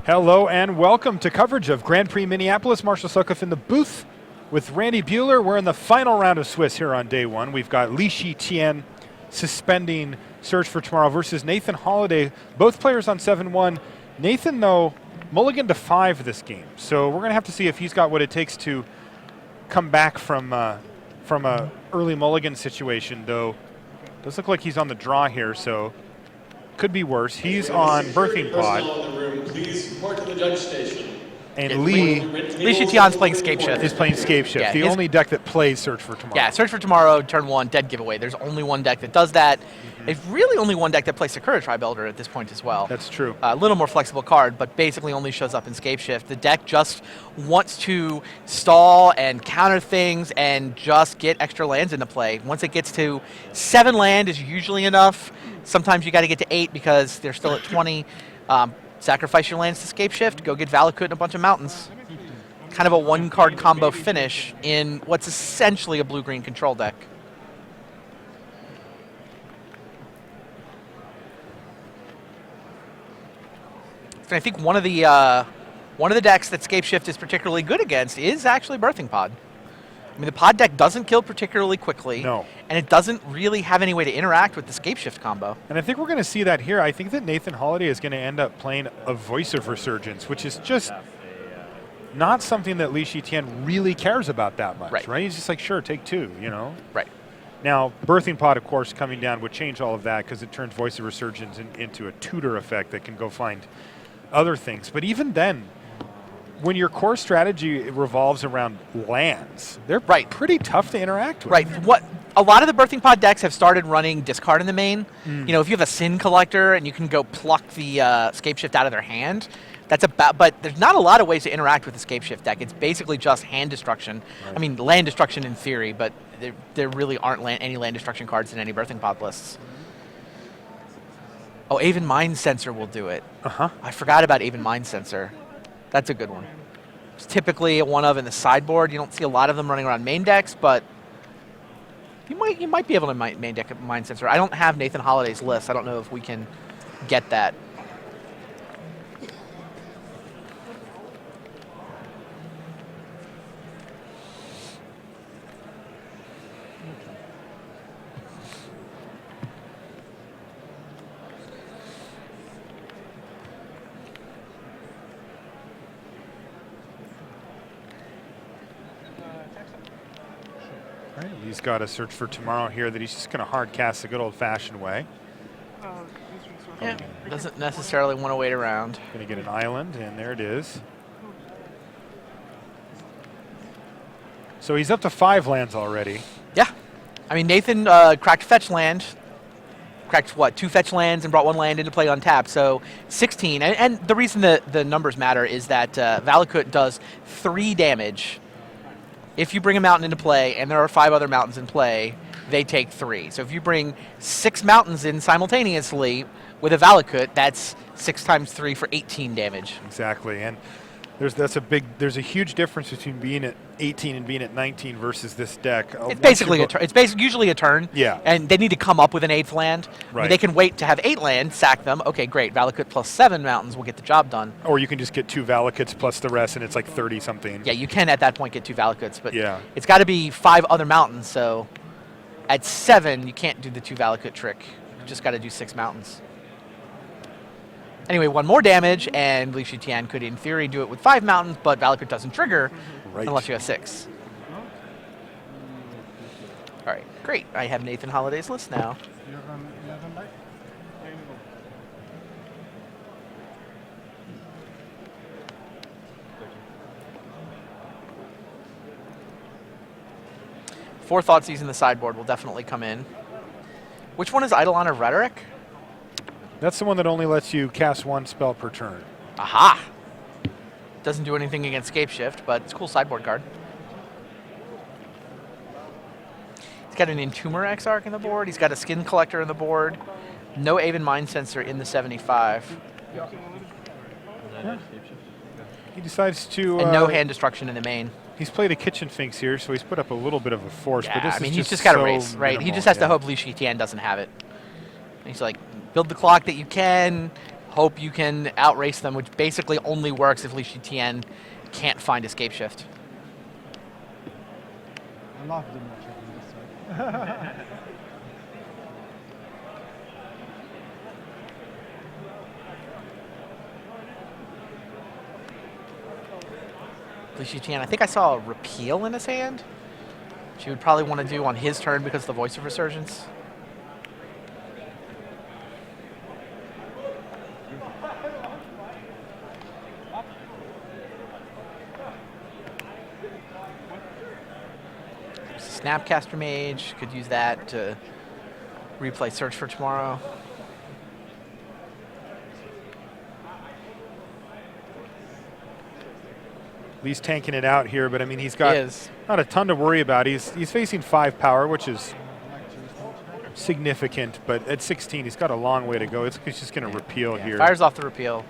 Hello and welcome to coverage of Grand Prix Minneapolis. Marshall Sokov in the booth with Randy Buehler. We're in the final round of Swiss here on day one. We've got Lei Tien suspending Search for Tomorrow versus Nathan Holliday. Both players on 7-1. Nathan, though, mulliganed to 5 this game. So we're going to have to see if he's got what it takes to come back from a early mulligan situation, though. Does look like he's on the draw here, so could be worse. He's on Birthing Pod. Please report to the judge station. And Lei Tien's playing Scape Shift. is playing Scape Shift, Yeah, the only deck that plays Search for Tomorrow. Yeah, Search for Tomorrow, turn 1, dead giveaway. There's only one deck that does that. There's really only one deck that plays Sakura Tribe-Elder at this point as well. That's true. A little more flexible card, but basically only shows up in Scape Shift. The deck just wants to stall and counter things and just get extra lands into play. Once it gets to 7 land is usually enough. Sometimes you got to get to 8 because they're still at 20. Sacrifice your lands to Scape Shift, go get Valakut and a bunch of mountains. Kind of a one-card combo finish in what's essentially a blue-green control deck. And I think one of the decks that Scape Shift is particularly good against is actually Birthing Pod. I mean, the pod deck doesn't kill particularly quickly, No. and it doesn't really have any way to interact with the Scape Shift combo. And I think we're going to see that here. I think that Nathan Holliday is going to end up playing a Voice of Resurgence, which is just not something that Lei Tien really cares about that much, right? He's just like, sure, take 2, you know? Right. Now, Birthing Pod, of course, coming down would change all of that because it turns Voice of Resurgence into a tutor effect that can go find other things. But even then, when your core strategy revolves around lands, they're pretty tough to interact with. Right. What a lot of the Birthing Pod decks have started running discard in the main. You know, if you have a Sin Collector and you can go pluck the Scape Shift out of their hand, that's about. But there's not a lot of ways to interact with the Scape Shift deck. It's basically just hand destruction. Right. I mean, land destruction in theory, but there really aren't any land destruction cards in any Birthing Pod lists. Oh, Aven Mind Sensor will do it. I forgot about Aven Mind Sensor. That's a good one. It's typically a one of in the sideboard. You don't see a lot of them running around main decks, but you might be able to main deck Mind Sensor. I don't have Nathan Holliday's list. I don't know if we can get that. Right, he's got a Search for Tomorrow here that he's just going to hard cast the good old-fashioned way. Yeah, doesn't necessarily want to wait around. Going to get an island, and there it is. So he's up to 5 lands already. Yeah. I mean, Nathan cracked fetch land. Cracked, what, 2 fetch lands and brought 1 land into play on tap. So 16. And the reason that the numbers matter is that Valakut does 3 damage. If you bring a mountain into play and there are 5 other mountains in play, they take 3. So if you bring 6 mountains in simultaneously with a Valakut, that's 6 times 3 for 18 damage. Exactly, and there's a huge difference between being at 18 and being at 19 versus this deck. It's basically a turn. It's usually a turn. Yeah. And they need to come up with an 8th land. Right. I mean, they can wait to have 8 land, sack them. Okay, great. Valakut plus 7 mountains will get the job done. Or you can just get 2 Valakuts plus the rest, and it's like 30 something. Yeah, you can at that point get 2 Valakuts, but yeah, it's got to be 5 other mountains. So at 7, you can't do the 2 Valakut trick. You just got to do 6 mountains. Anyway, 1 more damage, and Lei Tien could, in theory, do it with 5 mountains, but Valakut doesn't trigger unless you have 6. All right, great. I have Nathan Holliday's list now. Forethought in the sideboard will definitely come in. Which one is Eidolon of Rhetoric? That's the one that only lets you cast 1 spell per turn. Aha! Doesn't do anything against Scape Shift, but it's a cool sideboard card. He's got an Entomber Exarch in the board. He's got a Skin Collector in the board. No Aven Mind Sensor in the 75. Yeah. He decides to... and no hand destruction in the main. He's played a Kitchen Finks here, so he's put up a little bit of a force. Yeah, but this I mean, is he's just got to so race, right? minimal, He just has to hope Lei Tien doesn't have it. He's like, build the clock that you can, hope you can outrace them, which basically only works if Lei Tien can't find escape shift. I love the matchup on this side. Lei Tien, I think I saw a repeal in his hand. She would probably want to do on his turn because of the Voice of Resurgence. Snapcaster Mage, could use that to replay Search for Tomorrow. Lee's tanking it out here, but I mean, he's got He is. not a ton to worry about. He's facing 5 power, which is significant, but at 16, he's got a long way to go. He's just going to repeal here. Fires off the repeal.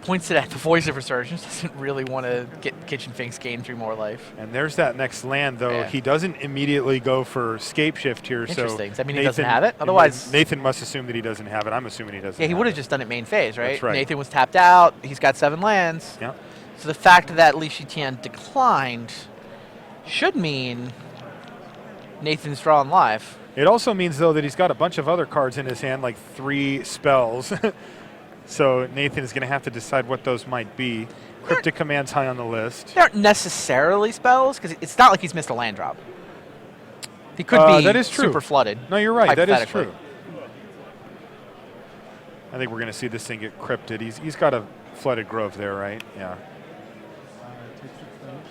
Points it at the Voice of Resurgence. Doesn't really want to get Kitchen Finks gain 3 more life. And there's that next land, though. Yeah. He doesn't immediately go for escape shift here. Interesting. So Does that mean he doesn't have it? Otherwise, Nathan must assume that he doesn't have it. I'm assuming he doesn't. yeah, he have would have it. just done it main phase, right? That's right. Nathan was tapped out. He's got 7 lands. Yeah. So the fact that Lei Tien declined should mean Nathan's drawing live. It also means, though, that he's got a bunch of other cards in his hand, like 3 spells. So Nathan is going to have to decide what those might be. Cryptic Command's high on the list. They aren't necessarily spells because it's not like he's missed a land drop. He could be that is true. super flooded. No, you're right. That is hypothetically. true. I think we're going to see this thing get crypted. He's got a flooded grove there, right? Yeah. Take 6 damage.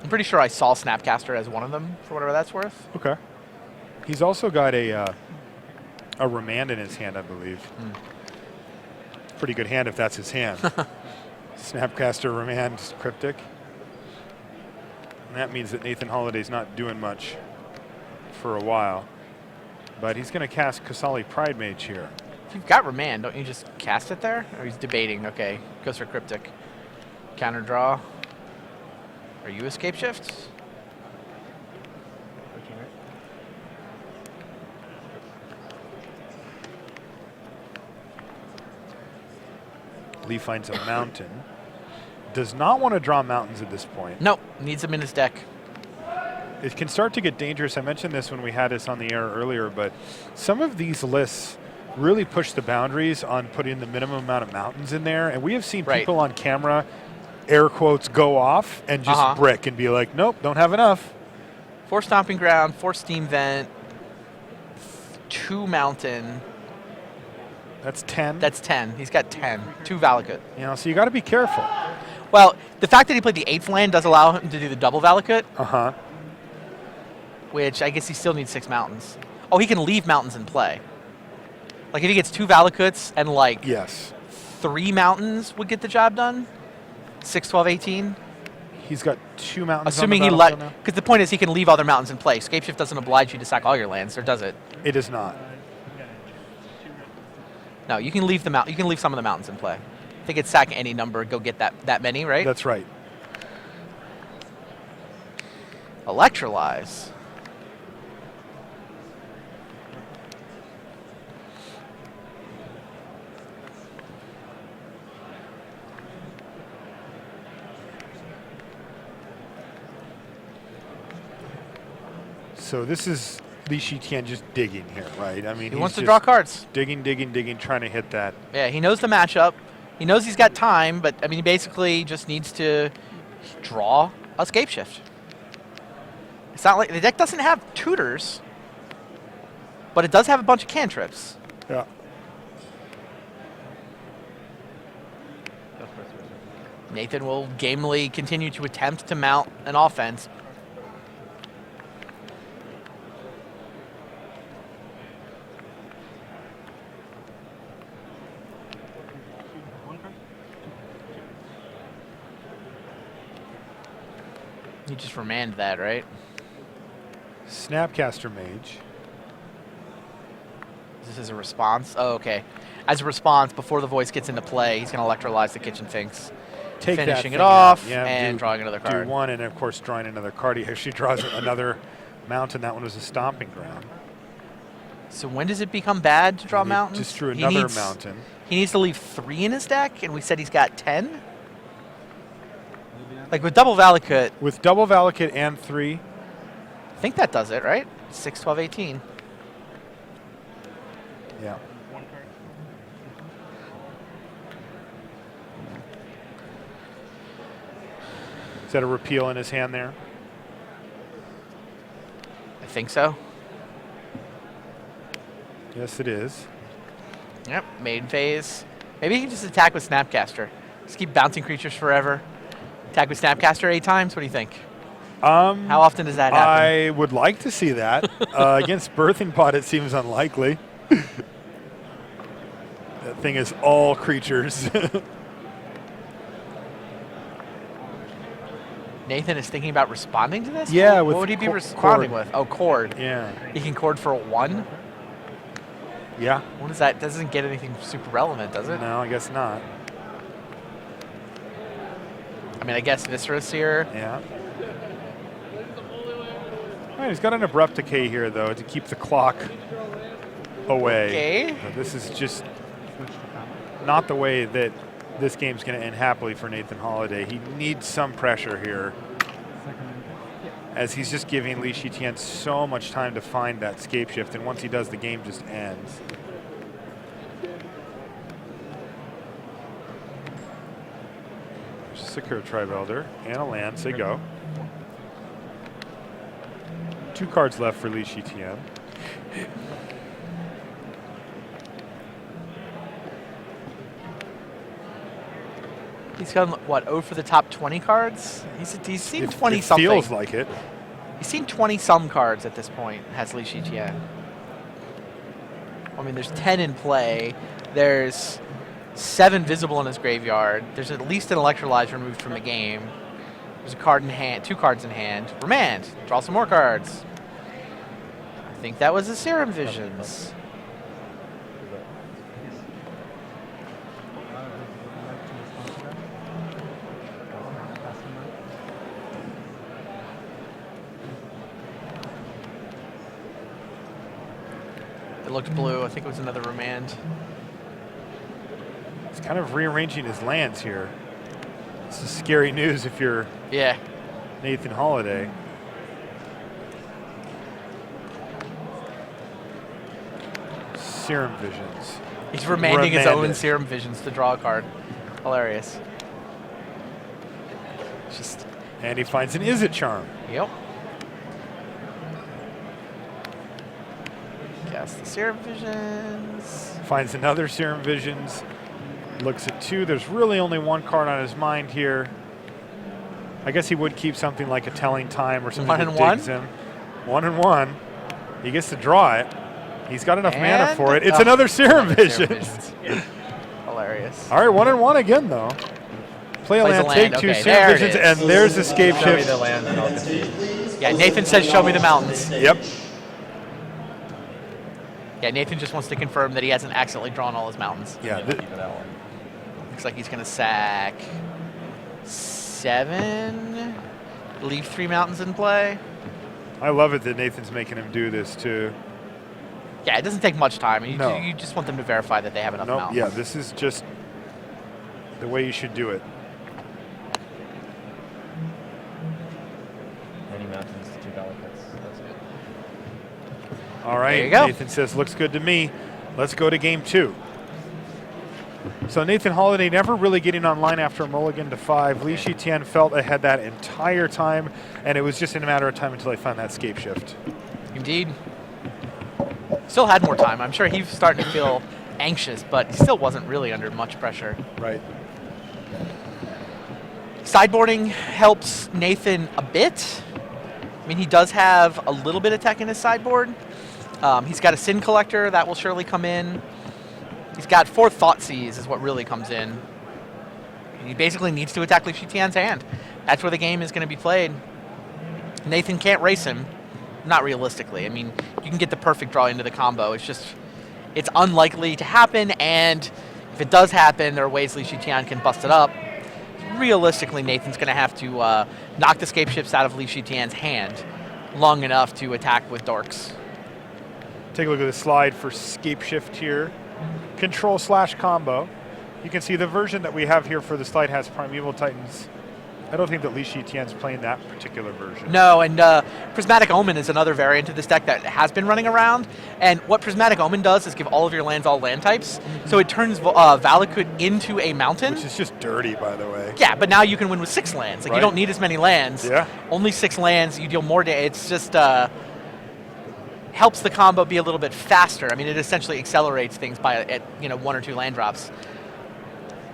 I'm pretty sure I saw Snapcaster as one of them, for whatever that's worth. Okay. He's also got a remand in his hand, I believe. Pretty good hand if that's his hand. Snapcaster, remand, cryptic. And that means that Nathan Holliday's not doing much for a while. But he's going to cast Kasali Pride Mage here. If you've got Remand, don't you just cast it there? Or he's debating, okay, goes for Cryptic. Counter draw. Are you escape shift? Lee finds a mountain. Does not want to draw mountains at this point. Nope, needs them in his deck. It can start to get dangerous. I mentioned this when we had this on the air earlier, but some of these lists really push the boundaries on putting the minimum amount of mountains in there. And we have seen Right. people on camera, air quotes, go off and just brick and be like, nope, don't have enough. 4 Stomping Ground, 4 Steam Vent, 2 Mountain. That's 10. That's 10. He's got 10. 2 Valakut. You know, so you got to be careful. Well, the fact that he played the 8th land does allow him to do the double Valakut, Uh-huh. which I guess he still needs 6 mountains. Oh, he can leave mountains in play. Like if he gets 2 Valakuts and like Yes. 3 mountains would get the job done. 6, 12, 18. He's got 2 mountains Assuming on he the let, battlefield because the point is he can leave other mountains in play. Escape Shift doesn't oblige you to sack all your lands, or does it? now. It is not. No, you can leave them out. You can leave some of the mountains in play. I think it's sack any number, go get that many, right? That's right. Electrolyze. So this is Lei Tien just digging here, right? I mean, He he's wants to just draw cards. digging, trying to hit that. Yeah, he knows the matchup. He knows he's got time, but I mean, he basically just needs to draw a Escape Shift. It's not like the deck doesn't have tutors, but it does have a bunch of cantrips. Yeah. Nathan will gamely continue to attempt to mount an offense. You just remand that, right? Snapcaster Mage. This is a response. Oh, okay. As a response, before the voice gets into play, he's going to electrolyze the Kitchen Finks. Take that Finishing it thing off out. Yeah, and drawing another card. Do one, and of course drawing another card. He actually draws another mountain. That one was a Stomping Ground. So when does it become bad to draw He mountains? just drew He another needs- mountain. He needs to leave 3 in his deck, and we said he's got 10? Like with double Valakut, With double Valakut and 3. I think that does it, right? 6, 12, 18. Yeah. Is that a repeal in his hand there? I think so. Yes, it is. Yep, main phase. Maybe he can just attack with Snapcaster. Just keep bouncing creatures forever. Attack with Snapcaster 8 times? What do you think? How often does that happen? I would like to see that. Against Birthing Pod, it seems unlikely. That thing is all creatures. Nathan is thinking about responding to this? Yeah, What with would he be Chord. responding with? Oh, Chord. Yeah. He can Chord for 1? Yeah. What is that? Doesn't get anything super relevant, does it? No, I guess not. I mean, I guess Viscera's here. Yeah. All right, he's got an Abrupt Decay here, though, to keep the clock away. Okay. But this is just not the way that this game's going to end happily for Nathan Holiday. He needs some pressure here, as he's just giving Lei Tien so much time to find that scape shift, and once he does, the game just ends. There's a Secure Tribe Elder and a land, say go. 2 cards left for Lei Tien. He's gone, what, 0 for the top 20 cards? He's seen It 20 something. feels like it. He's seen 20 some cards at this point, has Lei Tien. I mean, there's 10 in play. There's 7 visible in his graveyard. There's at least an Electrolyze removed from the game. There's a card in hand, 2 cards in hand. Remand, draw some more cards. I think that was the Serum Visions. It looked blue. I think it was another remand. He's kind of rearranging his lands here. This is scary news if you're Yeah. Nathan Holiday. Serum Visions. He's remanding his own Remanded. Serum Visions to draw a card. Hilarious. Just, And he finds an Is It Charm. yep. Cast the Serum Visions. Finds another Serum Visions. Looks at 2. There's really only 1 card on his mind here. I guess he would keep something like a Telling Time or something 1 that and 1? digs him. 1 and 1. He gets to draw it. He's got enough mana And- for it. It's oh, another Serum another Serum Visions. Visions. Hilarious. All right, 1 and 1 again, though. Play a Plays a land, land. take 2 Okay, Serum there it Visions, is. and there's Escape Show me Shift. the land and I'll concede. Yeah, Nathan says, show me the mountains. Yep. Yeah, Nathan just wants to confirm that he hasn't accidentally drawn all his mountains. Yeah. Keep it out. Looks like he's going to sack 7. Leave 3 mountains in play. I love it that Nathan's making him do this, too. Yeah, it doesn't take much time. You, No. you just want them to verify that they have enough Nope. mountains. Yeah, this is just the way you should do it. Many mountains, 2 Valakits. That's good. All right. There you go. Nathan says, looks good to me. Let's go to game 2. So Nathan Holiday never really getting online after a mulligan to 5. Lei Tien felt ahead that entire time, and it was just in a matter of time until they found that scape shift. Indeed. Still had more time. I'm sure he was starting to feel anxious, but he still wasn't really under much pressure. Right. Sideboarding helps Nathan a bit. I mean, he does have a little bit of tech in his sideboard. He's got a Sin Collector that will surely come in. He's got 4 Thoughtseize is what really comes in. And he basically needs to attack Lei Tien's hand. That's where the game is going to be played. Nathan can't race him. Not realistically. I mean, you can get the perfect draw into the combo. It's just, it's unlikely to happen, and if it does happen, there are ways Lei Tien can bust it up. Realistically, Nathan's going to have to knock the scape shifts out of Lei Tien's hand long enough to attack with dorks. Take a look at the slide for scape shift here. Control/combo. You can see the version that we have here for the slide has Primeval Titans. I don't think that Lei Tien's playing that particular version. No, and Prismatic Omen is another variant of this deck that has been running around. And what Prismatic Omen does is give all of your lands all land types. So it turns Valakut into a mountain. Which is just dirty, by the way. Yeah, but now you can win with 6 lands. Like, Right. you don't need as many lands. Yeah. Only 6 lands, you deal more damage. It's just helps the combo be a little bit faster. I mean, it essentially accelerates things by 1 or 2 land drops.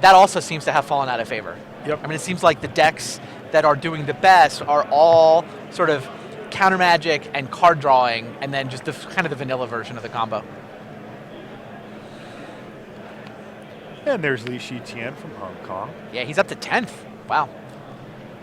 That also seems to have fallen out of favor. Yep. I mean, it seems like the decks that are doing the best are all sort of counter magic and card drawing, and then just the kind of the vanilla version of the combo. And there's Lei Tien from Hong Kong. Yeah, he's up to 10th. Wow.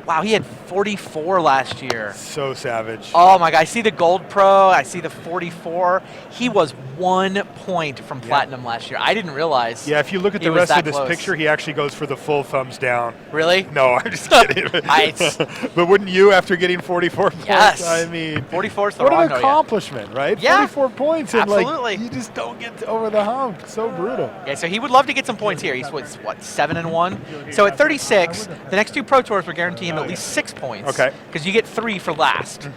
Wow, he had 44 last year. So savage. Oh my God, I see the Gold Pro, I see the 44. He was 1 point from Platinum last year. I didn't realize. Yeah, if you look at he the was rest of that this close. picture, he actually goes for the full thumbs down. Really? No, I'm just kidding. Nice. But wouldn't you after getting 44 points? Yes. I mean, 44 is the what wrong an note, yeah. accomplishment, right? Yeah. 44 points, and Absolutely. like you just don't get over the hump. So brutal. Yeah, so he would love to get some points here. He's what 7-1. So at 36, the next 2 Pro Tours would guarantee him at least 6 points. Okay. Because you get 3 for last.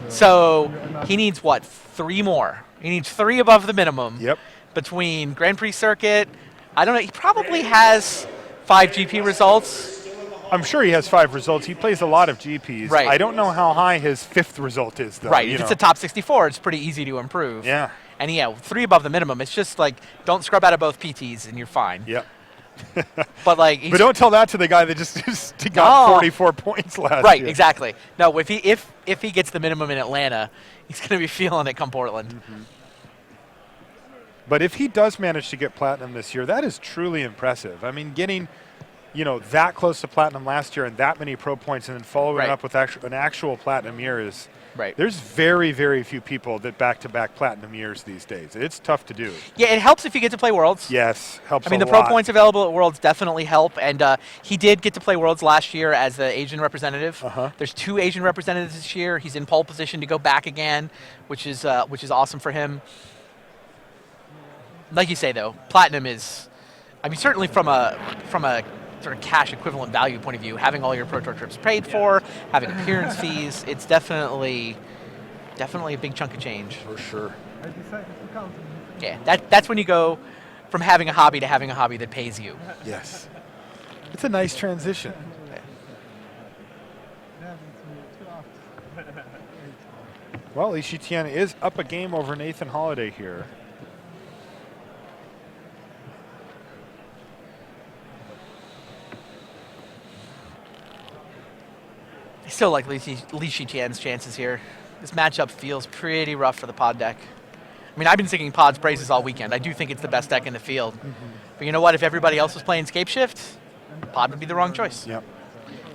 So he needs what? 3 more. He needs 3 above the minimum. Yep. Between Grand Prix circuit, I don't know. He probably has 5 GP results. I'm sure he has 5 results. He plays a lot of GPs. Right. I don't know how high his 5th result is, though. Right. you If it's know. a top 64, it's pretty easy to improve. Yeah. And yeah, 3 above the minimum. It's just like, don't scrub out of both PTs and you're fine. Yep. But like, But don't tell that to the guy that just got No. 44 points last right, year. exactly. No, if he gets the minimum in Atlanta, he's going to be feeling it come Portland. But if he does manage to get platinum this year, that is truly impressive. I mean, getting, that close to platinum last year and that many pro points and then following Right. up with an actual platinum year is Right. There's very, very few people that back-to-back platinum years these days. It's tough to do. Yeah, it helps if you get to play Worlds. Yes, helps I mean, a the pro lot. points available at Worlds definitely help, and he did get to play Worlds last year as the Asian representative. Uh-huh. There's 2 Asian representatives this year. He's in pole position to go back again, which is awesome for him. Like you say, though, platinum is, I mean, certainly from a sort of cash equivalent value point of view, having all your Pro Tour trips paid for, having appearance fees, it's definitely a big chunk of change. For sure. I decided to count. Yeah, that's when you go from having a hobby to having a hobby that pays you. Yes. It's a nice transition. They haven't seen it too often. Well, Lei Tien is up a game over Nathan Holiday here. I still like Lei Tien's chances here. This matchup feels pretty rough for the pod deck. I mean, I've been singing pod's praises all weekend. I do think it's the best deck in the field. But you know what? If everybody else was playing Scape Shift, pod would be the wrong choice. Yep.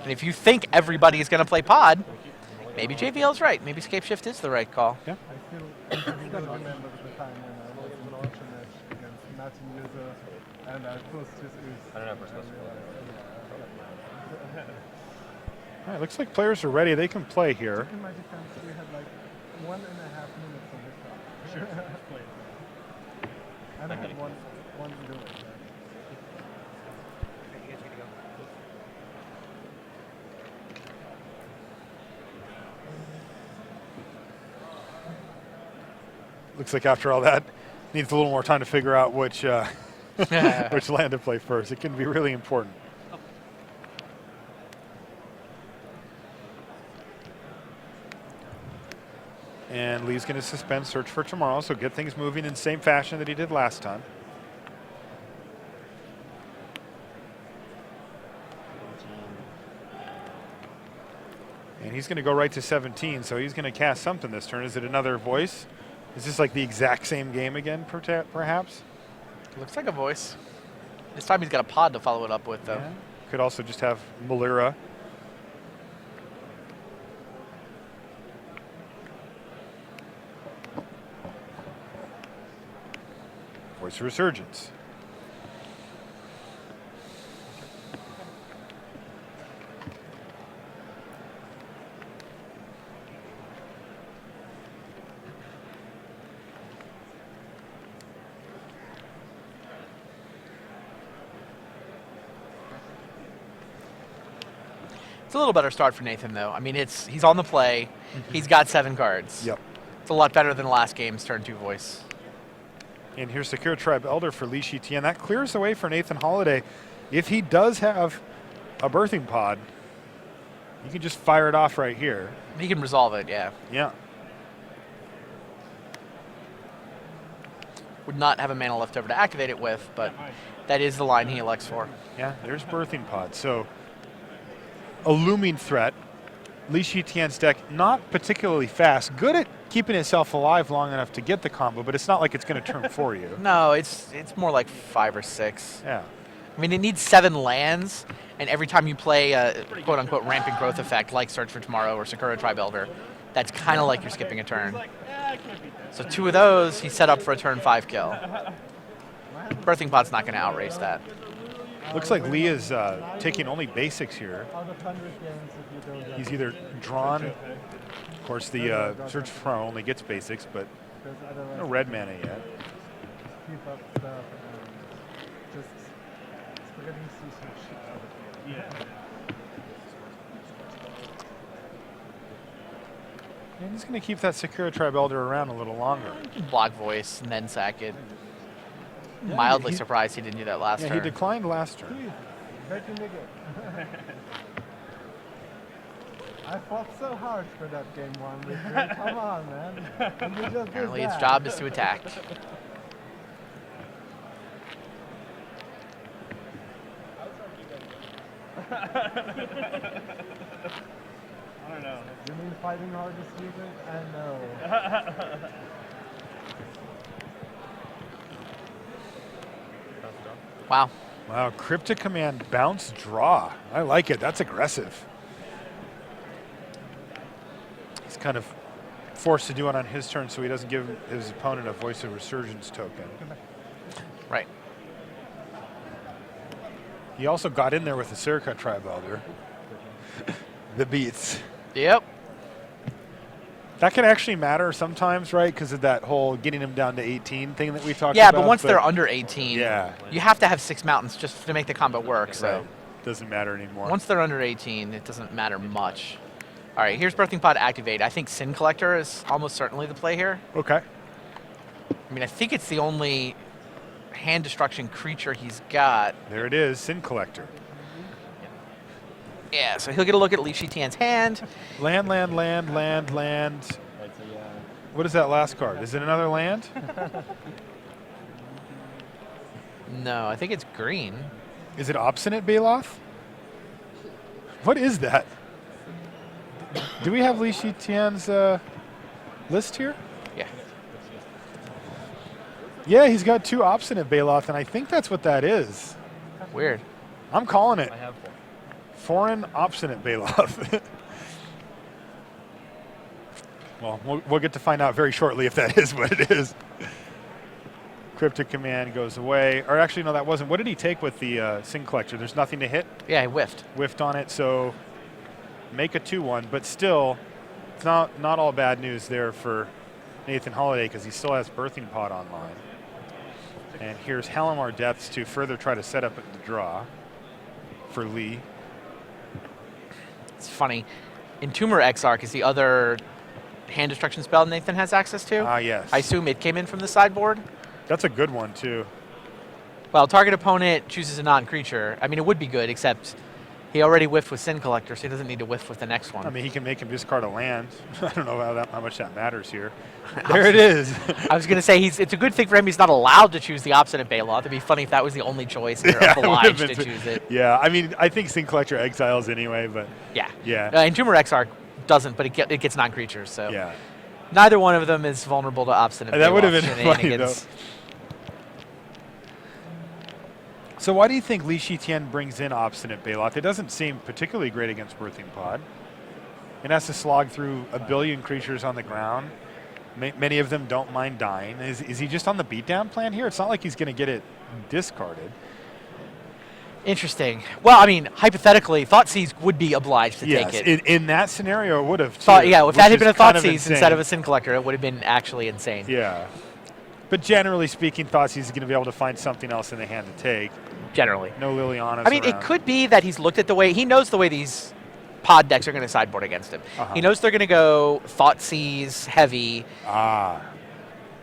And if you think everybody is going to play pod, maybe JVL's right. Maybe Scape Shift is the right call. Yeah. I still remember the time when I was in launch match against Martin User, and I pushed his I don't know if we're supposed to play All right, looks like players are ready. They can play here. In my defense, we had like 1.5 minutes on this one. Sure. And I had one to do it. Looks like after all that, needs a little more time to figure out which which land to play first. It can be really important. And Lei's going to suspend search for tomorrow, so get things moving in the same fashion that he did last time. And he's going to go right to 17, so he's going to cast something this turn. Is it another voice? Is this like the exact same game again, perhaps? Looks like a voice. This time he's got a pod to follow it up with, though. Yeah. Could also just have Malira. Voice of Resurgence. It's a little better start for Nathan, though. I mean, he's on the play. He's got 7 cards. Yep. It's a lot better than last game's turn 2 voice. And here's Secure Tribe Elder for Lei Tien. That clears the way for Nathan Holiday. If he does have a birthing pod, you can just fire it off right here. He can resolve it, yeah. Yeah. Would not have a mana left over to activate it with, but that is the line he elects for. Yeah, there's birthing pod. So a looming threat. Lei Tien's deck not particularly fast. Good at keeping itself alive long enough to get the combo, but it's not like it's going to turn for you. No, it's more like 5 or 6. Yeah. I mean, it needs 7 lands, and every time you play a quote-unquote rampant growth effect like Search for Tomorrow or Sakura Tribe Elder, that's kind of like you're skipping a turn. So 2 of those, he's set up for a turn 5 kill. Birthing Pod's not going to outrace that. Looks like Lee is taking only basics here. Out of 100 games, if you don't He's either drawn, of course the Search for Tomorrow only gets basics, but because otherwise no red mana yet. keep up stuff and just spreading some shit out of here. And he's going to keep that Sakura Tribe Elder around a little longer. Block voice and then sack it. Yeah, Mildly he- surprised he didn't do that last Yeah, turn. he declined last turn. Please, bet you nigga. I fought so hard for that game 1 with you. Come on, man. And you just did Apparently its that. job is to attack. I don't know. You mean fighting hard this season? I know. Wow. Wow, Cryptic Command bounce draw. I like it. That's aggressive. He's kind of forced to do it on his turn so he doesn't give his opponent a Voice of Resurgence token. Right. He also got in there with the Sakura Tribe Elder. The beats. Yep. That can actually matter sometimes, right? Because of that whole getting him down to 18 thing that we talked Yeah, about. but once they're under 18, Yeah. you have to have 6 mountains just to make the combo work. So Right. Doesn't matter anymore. once they're under 18, it doesn't matter much. All right, here's Birthing Pod activate. I think Sin Collector is almost certainly the play here. Okay. I mean, I think it's the only hand destruction creature he's got. There it is, Sin Collector. Yeah, so he'll get a look at Lei Tien's hand. Land, land, land, land, land. Right, so yeah. What is that last card? Is it another land? No, I think it's green. Is it Obstinate Baloth? What is that? Do we have Lei Tien's list here? Yeah. Yeah, he's got 2 Obstinate Baloth, and I think that's what that is. Weird. I'm calling it. I have 4. Foreign Obstinate Baloth. Well, we'll get to find out very shortly if that is what it is. Cryptic Command goes away. Or actually, no, that wasn't. What did he take with the Sin Collector? There's nothing to hit. Yeah, he whiffed. Whiffed on it, so make a 2-1. But still, it's not all bad news there for Nathan Holiday because he still has Birthing Pod online. And here's Halimar Depths to further try to set up the draw for Lee. It's funny. Entomber Exarch is the other hand destruction spell Nathan has access to. Ah, yes. I assume it came in from the sideboard. That's a good one, too. Well, target opponent chooses a non-creature. I mean, it would be good, except he already whiffed with Sin Collector, so he doesn't need to whiff with the next one. I mean, he can make him discard a land. I don't know how much that matters here. There it is. I was going to say, it's a good thing for him he's not allowed to choose the Obstinate Baloth. It'd be funny if that was the only choice and they're Yeah, it would've obliged been to choose it. Yeah, I mean, I think Sin Collector exiles anyway, but Yeah. yeah. Entomber Exarch doesn't, but it gets non-creatures, so Yeah. neither one of them is vulnerable to Obstinate Baloth. That would have been funny, shenanigans. though. So why do you think Lei Tien brings in Obstinate Baloth? It doesn't seem particularly great against Birthing Pod. It has to slog through a billion creatures on the ground. Many of them don't mind dying. Is he just on the beatdown plan here? It's not like he's going to get it discarded. Interesting. Well, I mean, hypothetically, Thoughtseize would be obliged to take it. In that scenario, it would have. Yeah, if that had been a Thoughtseize Thoughtseize instead of a Sin Collector, it would have been actually insane. Yeah. But generally speaking, Thoughtseize is going to be able to find something else in the hand to take. Generally. No Liliana's I mean, around. it could be that he's looked at the way, he knows the way these pod decks are going to sideboard against him. He knows they're going to go Thoughtseize heavy.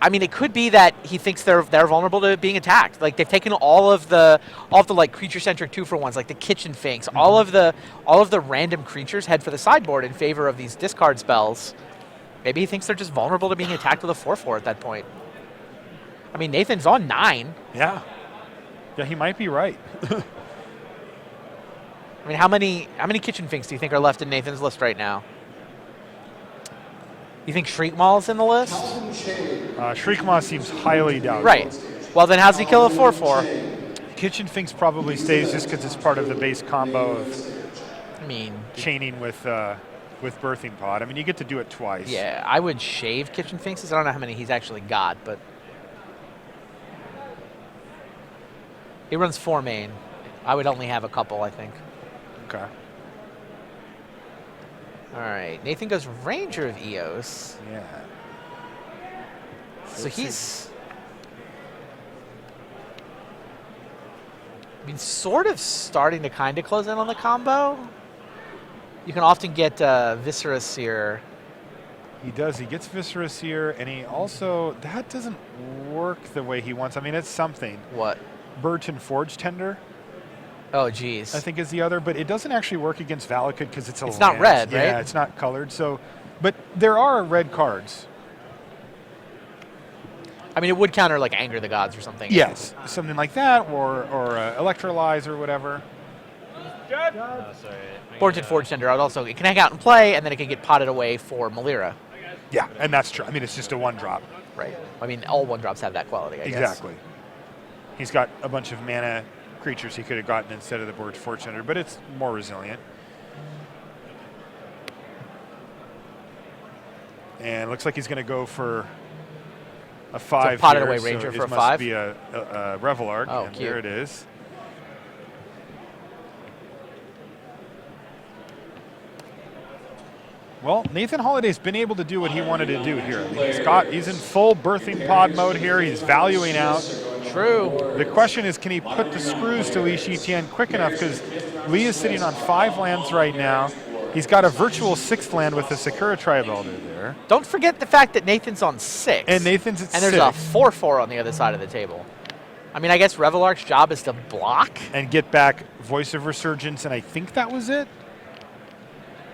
I mean, it could be that he thinks they're vulnerable to being attacked. Like they've taken all of the like creature-centric 2-for-1s, like the Kitchen Finks, all of the random creatures head for the sideboard in favor of these discard spells. Maybe he thinks they're just vulnerable to being attacked with a 4/4 at that point. I mean, Nathan's on 9. Yeah. Yeah, he might be right. I mean, how many Kitchen Finks do you think are left in Nathan's list right now? You think Shriekmaw's in the list? Shriekmaw seems highly doubtful. Right. Well, then how's he kill a 4/4? Kitchen Finks probably stays just because it's part of the base combo of I mean, chaining with Birthing Pod. I mean, you get to do it twice. yeah, I would shave Kitchen Finks. I don't know how many he's actually got, but he runs 4 main. I would only have a couple, I think. Okay. All right, Nathan goes Ranger of Eos. Yeah. So he's, I mean, sort of starting to kind of close in on the combo. You can often get Viscera Seer. He does. He gets Viscera Seer, and he also, that doesn't work the way he wants. I mean, it's something. What? Burton Forge Tender, Oh, geez. I think, is the other, but it doesn't actually work against Valakut because it's a It's not land. red, right? Yeah, it's not colored. So, but there are red cards. I mean, it would counter like Anger the Gods or something. Yes, something like that, or Electrolyze or whatever. Sorry. Borted Forge Tender. It can hang out and play, and then it can get potted away for Malira. Yeah, and that's true. I mean, it's just a 1-drop. Right. I mean, all 1-drops have that quality, I guess. Exactly. He's got a bunch of mana creatures he could have gotten instead of the Borted Forge Tender, but it's more resilient. And it looks like he's going to go for a 5 potted here, away Ranger so for it a must 5? be a Revelark, Oh, and cute. there it is. Well, Nathan Holliday's been able to do what he wanted to do here. I mean, he's in full Birthing Pod mode here. He's valuing out. True. The question is, can he put the screws to Lei Tien quick enough? Because Lei is sitting on 5 lands right now. He's got a virtual 6th land with the Sakura Tribe Elder there. Don't forget the fact that Nathan's on 6. And Nathan's at and 6. there's a 4/4 on the other side of the table. I mean, I guess Revelark's job is to block. And get back Voice of Resurgence, and I think that was it.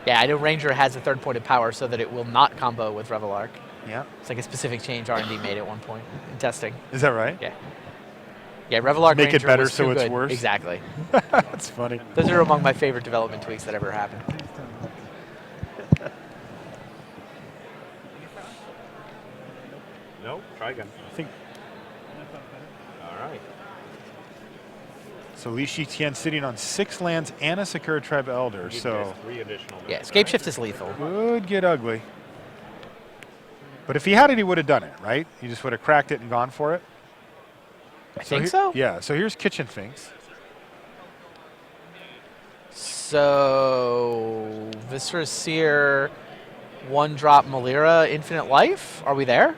Yeah, I know Ranger has a 3rd point of power so that it will not combo with Revelark. Yeah. It's like a specific change R&D made at one point in testing. Is that right? Yeah. Yeah, Revelark Make it Ranger better was so too it's good. worse? Exactly. That's funny. Those are among my favorite development tweaks that ever happened. Nope. Try again. I think All right. so. Lei Tien sitting on 6 lands and a Sakura Tribe Elder, so 3 additional. Yeah, Escape Shift is lethal. could get ugly. But if he had it, he would have done it, right? He just would have cracked it and gone for it. I think so. Yeah, so here's Kitchen Finks. So, Viscera Seer, 1-drop Malira, Infinite Life. Are we there?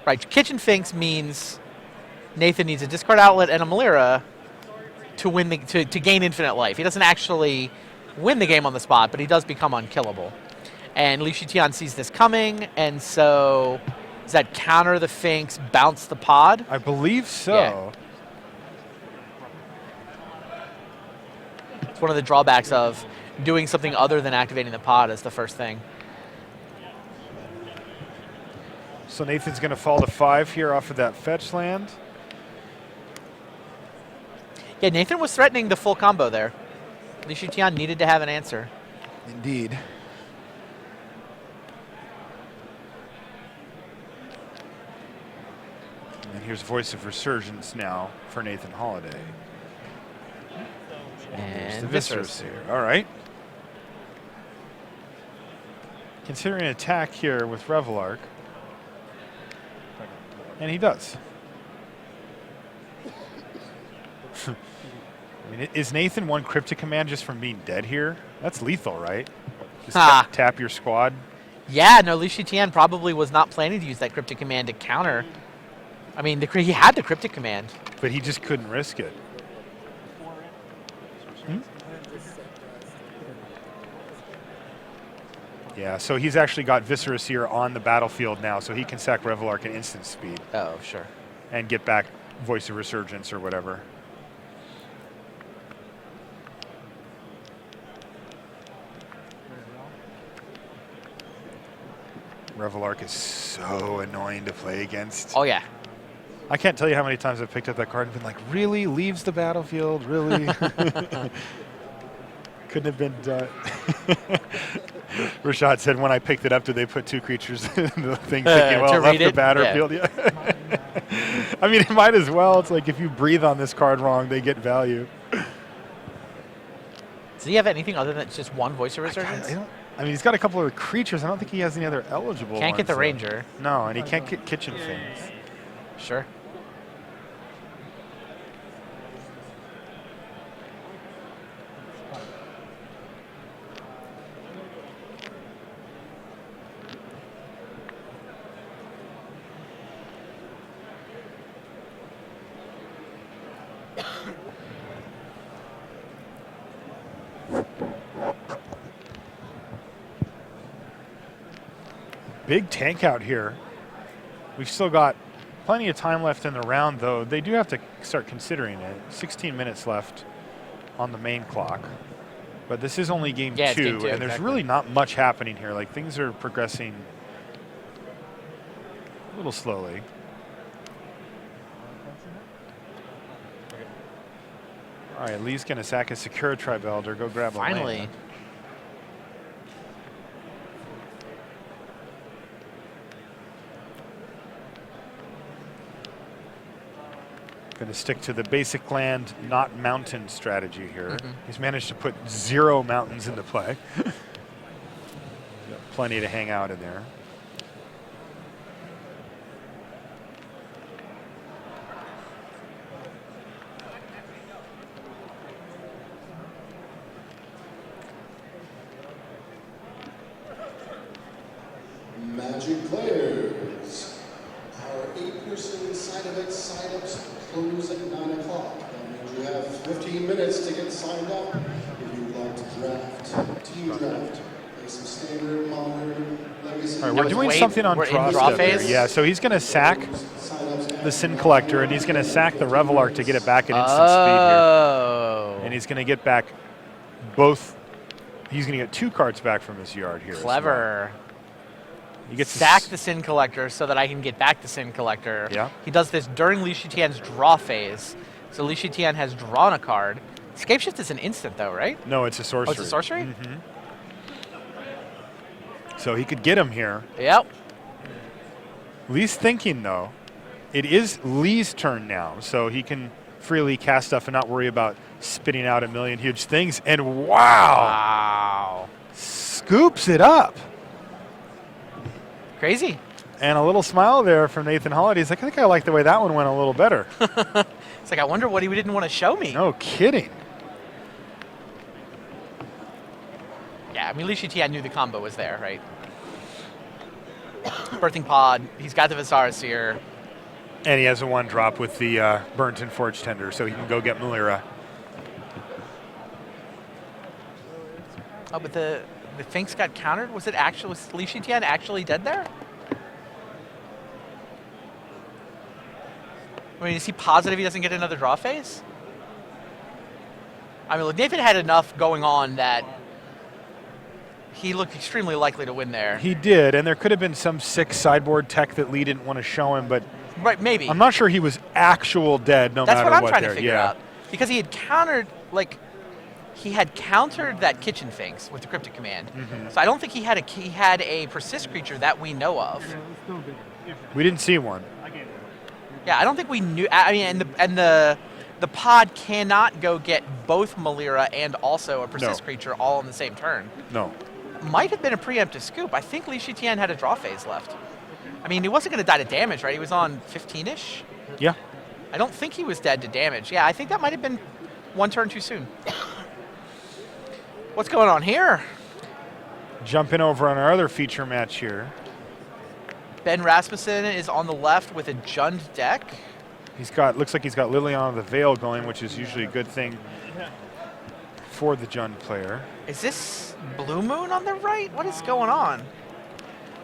Right, Kitchen Finks means Nathan needs a discard outlet and a Malira to win to gain Infinite Life. He doesn't actually win the game on the spot, but he does become unkillable. And Lei Tien sees this coming, and so does that counter the Finks, bounce the pod? I believe so. Yeah. It's one of the drawbacks of doing something other than activating the pod as the first thing. So Nathan's going to fall to 5 here off of that fetch land. Yeah, Nathan was threatening the full combo there. Lei Tien needed to have an answer. Indeed. And here's Voice of Resurgence now for Nathan Holliday. And The Viscerous here. All right. Considering an attack here with Revelark. And he does. I mean, is Nathan 1 Cryptic Command just from being dead here? That's lethal, right? Just tap your squad. Yeah, no, Lei Tien probably was not planning to use that Cryptic Command to counter. I mean, he had the Cryptic Command. But he just couldn't risk it. Yeah, so he's actually got Viscera Seer on the battlefield now, so he can sack Revelark at instant speed Oh, sure. and get back Voice of Resurgence or whatever. Revelark is so annoying to play against. Oh, yeah. I can't tell you how many times I've picked up that card and been like, really? Leaves the battlefield? Really? Couldn't have been done. Rashad said when I picked it up, did they put 2 creatures in the thing thinking, well, to it left read the it? battlefield? Yeah. I mean, it might as well. It's like if you breathe on this card wrong, they get value. Does he have anything other than just one Voice of Resurgence? I mean, he's got a couple of creatures. I don't think he has any other eligible Can't get the ones, though. Ranger. No, and he can't get Kitchen Things. Sure. Big tank out here. We've still got plenty of time left in the round, though. They do have to start considering it. 16 minutes left on the main clock. But this is only game Yeah, it's 2, game 2, and there's exactly. really not much happening here. Like, things are progressing a little slowly. All right, Lee's going to sack a Secura Tribe Elder. Go grab a Finally. land. Going to stick to the basic land, not mountain strategy here. He's managed to put 0 mountains into play. Got plenty to hang out in there. Magic players. Our 8-person side event sign-ups close at 9 o'clock. That means you have 15 minutes to get signed up. If you would like to draft, team draft, play some standard, modern, legacy. All right, That we're was doing Wade. something on We're in draw draw step here. phase? Yeah, so he's going to sack the Sin Collector, and he's going to sack the Revelark to get it back at instant speed here. Oh. And he's going to get back both. He's going to get 2 cards back from his yard here. as well. Clever. He gets to Sack the Sin Collector so that I can get back the Sin Collector. Yeah. He does this during Lei Tien's draw phase. So Lei Tien has drawn a card. Escape Shift is an instant, though, right? No, it's a sorcery. Oh, it's a sorcery? Mhm. So he could get him here. Yep. Lee's thinking, though, it is Lee's turn now, so he can freely cast stuff and not worry about spitting out a million huge things. And wow! Wow. Scoops it up. Crazy. And a little smile there from Nathan Holiday. He's like, I think I like the way that one went a little better. It's like, I wonder what he didn't want to show me. No kidding. Yeah, I mean, Lei Tien knew the combo was there, right? Birthing Pod. He's got the Viscera Seer. And he has a 1-drop with the Burnt and Forge Tender, so he can go get Malira. Oh, but the Finks got countered? Was Lei Tien actually dead there? I mean, is he positive he doesn't get another draw phase? I mean, look, Nathan had enough going on that he looked extremely likely to win there. He did, and there could have been some sick sideboard tech that Lee didn't want to show him, but Right, maybe. I'm not sure he was actual dead no That's matter what I'm what trying there. to figure Yeah. out. Because he had countered, he had countered that Kitchen Finks with the Cryptic Command. So I don't think he had a persist creature that we know of. We didn't see one. Yeah, I don't think we knew. I mean, and the pod cannot go get both Malira and also a persist No. creature all on the same turn. No. Might have been a preemptive scoop. I think Lei Tien had a draw phase left. I mean, he wasn't going to die to damage, right? He was on 15-ish. Yeah. I don't think he was dead to damage. Yeah, I think that might have been one turn too soon. What's going on here? Jumping over on our other feature match here. Ben Rasmussen is on the left with a Jund deck. Looks like he's got Liliana of the Veil going, which is usually a good thing for the Jund player. Is this Blue Moon on the right? What is going on?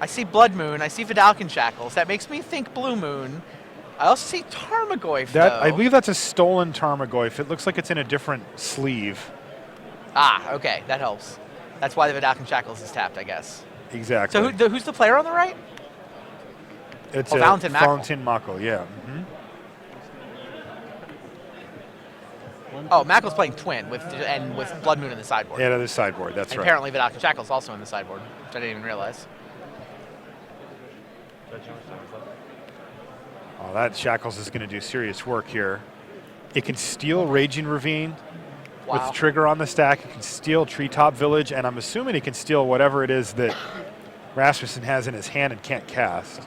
I see Blood Moon. I see Vidalcan Shackles. That makes me think Blue Moon. I also see Tarmogoyf, That though. I believe that's a stolen Tarmogoyf. It looks like it's in a different sleeve. Ah, okay. That helps. That's why the Vidalcan Shackles is tapped, I guess. Exactly. So who's the player on the right? It's Oh, a Valentin Mackel. Valentin Mackel, yeah. Oh, Mackel's playing Twin with Blood Moon in the sideboard. Yeah, the sideboard. That's And right. apparently Vidalcan Shackles also in the sideboard, which I didn't even realize. Oh, that Shackles is going to do serious work here. It can steal Raging Ravine Wow. with Trigger on the stack. It can steal Treetop Village, and I'm assuming it can steal whatever it is that Rasmussen has in his hand and can't cast.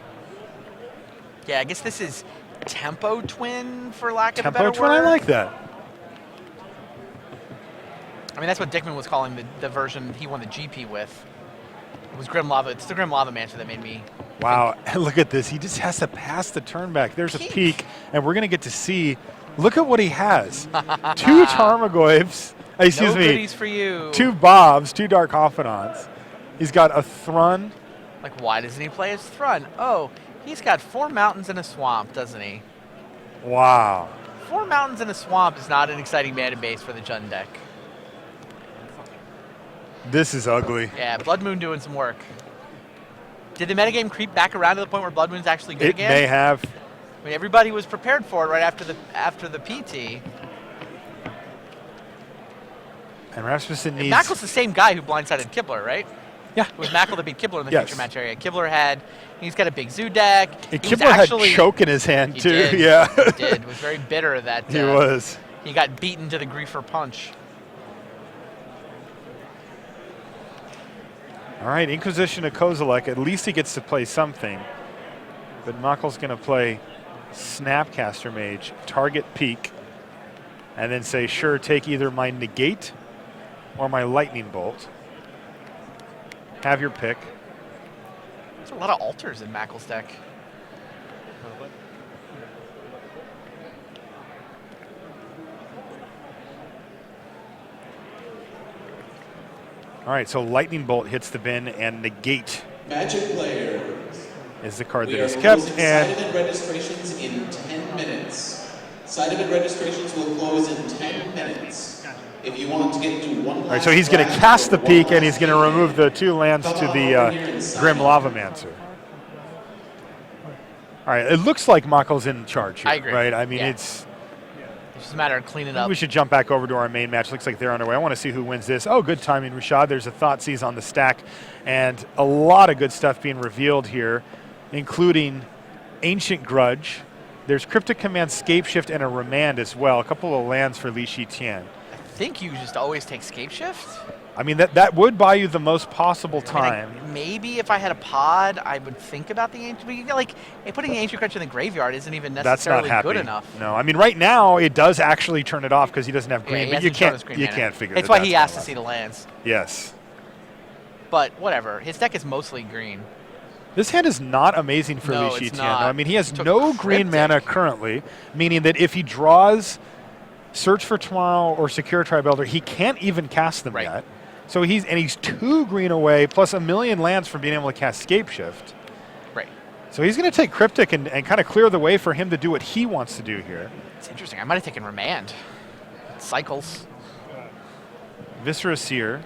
Yeah, I guess this is Tempo Twin, for lack of a Tempo better Twin, word. I like that. I mean, that's what Dickman was calling the version he won the GP with. It was Grim Lava. It's the Grim Lava Mansion that made me. Wow, look at this. He just has to pass the turn back. There's a Peek. peek, and we're going to get to see. Look at what he has. 2 Tarmogoyfs. Excuse No me. goodies for you. 2 Bobs, 2 Dark Confidants. He's got a Thrun. Like, why doesn't he play his Thrun? Oh, he's got 4 mountains and a swamp, doesn't he? Wow. 4 mountains and a swamp is not an exciting mana base for the Jund deck. This is ugly. Yeah, Blood Moon doing some work. Did the metagame creep back around to the point where Blood Moon's actually good It again? may have. I mean, everybody was prepared for it right after the PT. And Rasmussen And needs. Mackel's the same guy who blindsided Kibler, right? Yeah. It was Mackel that beat Kibler in the Yes. feature match area. He's got a big zoo deck. And He was Kibler had actually- choke in his hand, He too. did. Yeah. He did. Was very bitter that He was. he got beaten to the griefer punch. All right, Inquisition of Kozilek. At least he gets to play something. But Mackel's going to play Snapcaster Mage, target Peak, and then say, sure, take either my Negate or my Lightning Bolt. Have your pick. There's a lot of altars in Mackel's deck. All right, so Lightning Bolt hits the bin, and Negate Magic players. is the card We that are is kept. closing And side event registrations in 10 minutes. Side event registrations will close in 10 minutes. If you want to get to one all right, so he's going to cast the Peak, and he's going to remove the 2 lands to the Grim Lavamancer. All right, it looks like Mackel's in charge here, I agree. right? I mean, Yeah. it's. It's just a matter of cleaning up. We should jump back over to our main match. Looks like they're underway. I want to see who wins this. Oh, good timing, Rashad. There's a Thoughtseize on the stack, and a lot of good stuff being revealed here, including Ancient Grudge. There's Cryptic Command, Scape Shift, and a Remand as well. A couple of lands for Lei Tien. I think you just always take Scape Shift. I mean, that would buy you the most possible I mean, time. maybe if I had a pod, I would think about the ancient. But you know, like, putting the ancient crutch in the graveyard isn't even That's not necessarily happy. good enough. No, I mean, right now it does actually turn it off because he doesn't have Yeah, green, he but you hasn't shown can't his green you mana. can't figure. It's that why that's he gonna asked to last. see the lands. Yes. But whatever, his deck is mostly green. This hand is not amazing for No, Lei it's Tien. not. I mean, he has He took no green Cryptic. mana currently, meaning that if he draws Search for Tomorrow or Secure Tribe Elder, he can't even cast them Right. yet. So he's 2 green away, plus a million lands from being able to cast Scape Shift. Right. So he's going to take Cryptic and kind of clear the way for him to do what he wants to do here. It's interesting. I might have taken Remand. It cycles. Viscera Seer.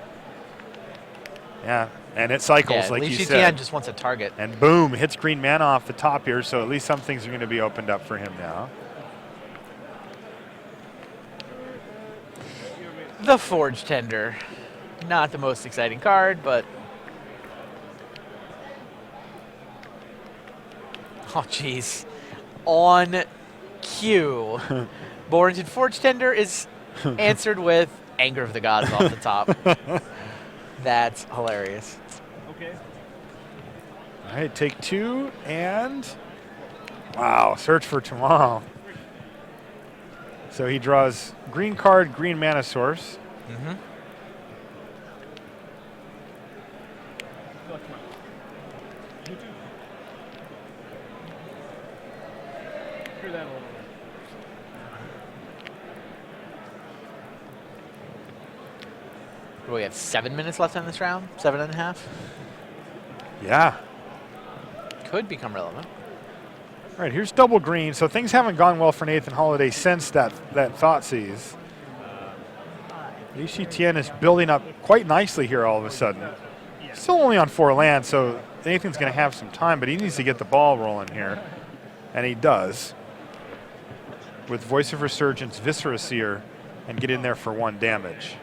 Yeah, and it cycles, Yeah, like Lei you Tien said. just wants a target. And boom, hits green mana off the top here, so at least some things are going to be opened up for him now. The Forge Tender. Not the most exciting card, but... Oh, jeez. On cue. Borrington Forge Tender is answered with Anger of the Gods off the top. That's hilarious. Okay. All right, take 2, and wow, Search for Tomorrow. So he draws green card, green mana source. Mm-hmm. Screw that a little bit. We have 7 minutes left in this round, 7.5. Yeah. Could become relevant. All right, here's double green. So things haven't gone well for Nathan Holiday since that Thoughtseize. Lei Tien is building up quite nicely here all of a sudden. Still only on 4 lands, so Nathan's going to have some time, but he needs to get the ball rolling here. And he does. With Voice of Resurgence, Viscera Seer, and get in there for 1 damage.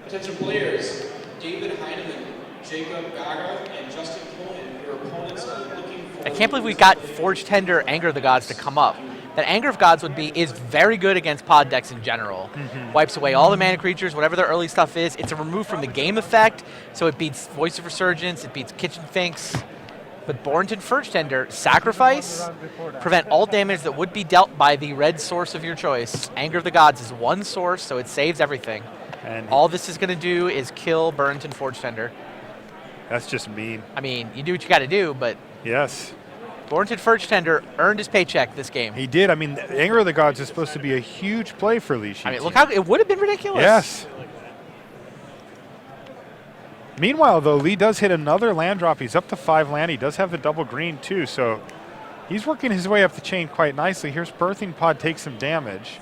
Attention players, David Heineman, Jacob Gaga, and Justin Cohen, your opponents are looking for... I can't believe we got Forge Tender, Anger of the Gods to come up. That Anger of Gods is very good against pod decks in general. Wipes away all the mana creatures, whatever their early stuff is. It's a remove from the game effect, so it beats Voice of Resurgence, it beats Kitchen Finks. But Bornton Forge Tender, sacrifice, prevent all damage that would be dealt by the red source of your choice. Anger of the Gods is 1 source, so it saves everything. And all this is going to do is kill Burrington Forge Tender. That's just mean. I mean, you do what you got to do, but... Yes. Bornton Forge Tender earned his paycheck this game. He did. I mean, Anger of the Gods is supposed to be a huge play for Lei Tien. I mean, look how... It would have been ridiculous. Yes. Meanwhile, though, Lee does hit another land drop. He's up to 5 land. He does have the double green, too, so he's working his way up the chain quite nicely. Here's Birthing Pod take some damage.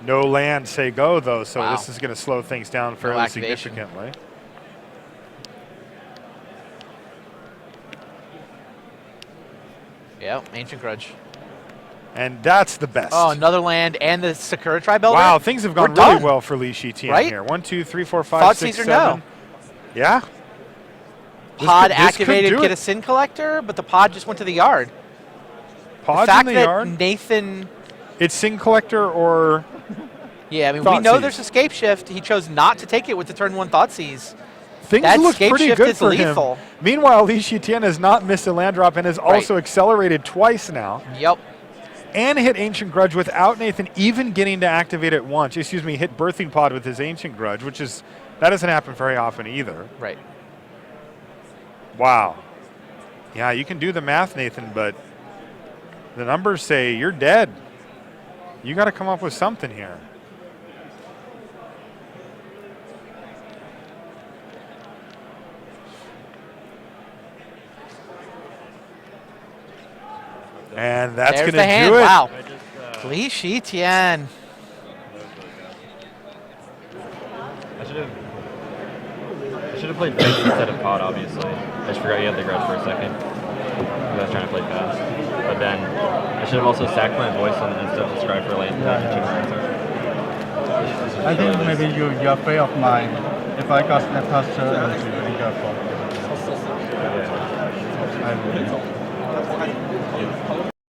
No land, say go, though, so this is going to slow things down fairly significantly. Yep, Ancient Grudge. And that's the best. Oh, another land and the Sakura Tribe Elder? Wow, things have gone really well for Lei Tien here. 1, 2, 3, 4, 5, 6, 7. No. Yeah. Pod activated, get a Sin Collector, but the pod just went to the yard. Pod's the fact in the that yard? Nathan... It's Sin Collector or... Yeah, I mean, we know there's Escape Shift. He chose not to take it with the turn 1 Thoughtseize. Things that look Escape pretty Shift good is for lethal. him. Meanwhile, Lei Tien has not missed a land drop and has also accelerated twice now. Yep. And hit Ancient Grudge without Nathan even getting to activate it once. Excuse me, hit Birthing Pod with his Ancient Grudge, which is... That doesn't happen very often either. Right. Wow. Yeah, you can do the math, Nathan, but the numbers say you're dead. You got to come up with something here. And that's going to do it. Wow. Lei Tien. I should have played Face instead of Pod, obviously. I just forgot you had the Grudge for a second. I was trying to play fast. But then I should have also sacked my voice instead of subscribe for lane. I think maybe you're afraid of mine. If I got that posture, and you careful. I would.